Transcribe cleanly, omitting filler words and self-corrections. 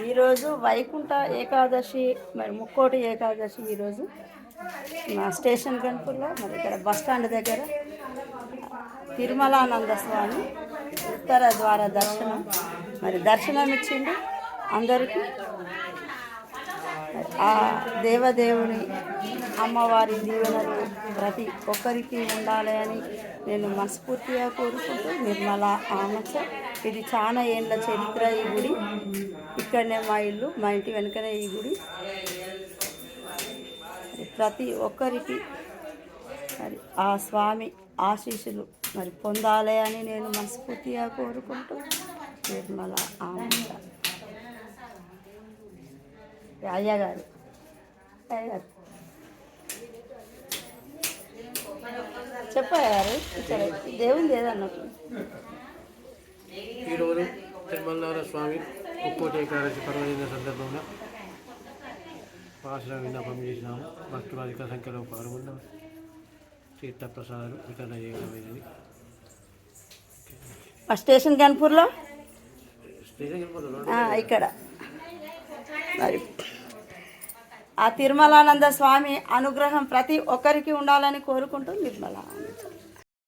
ఈరోజు వైకుంఠ ఏకాదశి మరి ముక్కోటి ఏకాదశి ఈరోజు మా స్టేషన్ గన్పూర్లో మరి ఇక్కడ బస్ స్టాండ్ దగ్గర తిరుమలానంద స్వామి ఉత్తర ద్వార దర్శనం మరి దర్శనం ఇచ్చిండు అందరికీ. ఆ దేవదేవుని అమ్మవారి దీవెనలు ప్రతి ఒక్కరికి ఉండాలి అని నేను మనస్ఫూర్తిగా కోరుకుంటూ నిర్మల ఆమచ. ఇది చాలా ఏళ్ళ చరిత్ర ఈ గుడి. ఇక్కడనే మా ఇల్లు, మా ఇంటి వెనుకనే ఈ గుడి. ప్రతి ఒక్కరికి మరి ఆ స్వామి ఆశీస్సులు మరి పొందాలి అని నేను మనస్ఫూర్తిగా కోరుకుంటూ నిర్మల ఆమచ. అయ్యగారు చెప్పారు ఇక్కడ దేవుని ఏదన్నట్టు. ఈరోజు తిరుమల స్వామి ముక్కోటి ఏకాదశి పర్వదిన సందర్భంగా పాశల విన్నపం చేసినాము. భక్తులు అధిక సంఖ్యలో పాల్గొన్న తీర్థప్రసాదాలు వితరణ చేయడమైనది. స్టేషన్ గన్పూర్లో ఇక్కడ మరి ఆ తిరుమలానంద స్వామి అనుగ్రహం ప్రతి ఒక్కరికి ఉండాలని కోరుకుంటూ నిర్మల.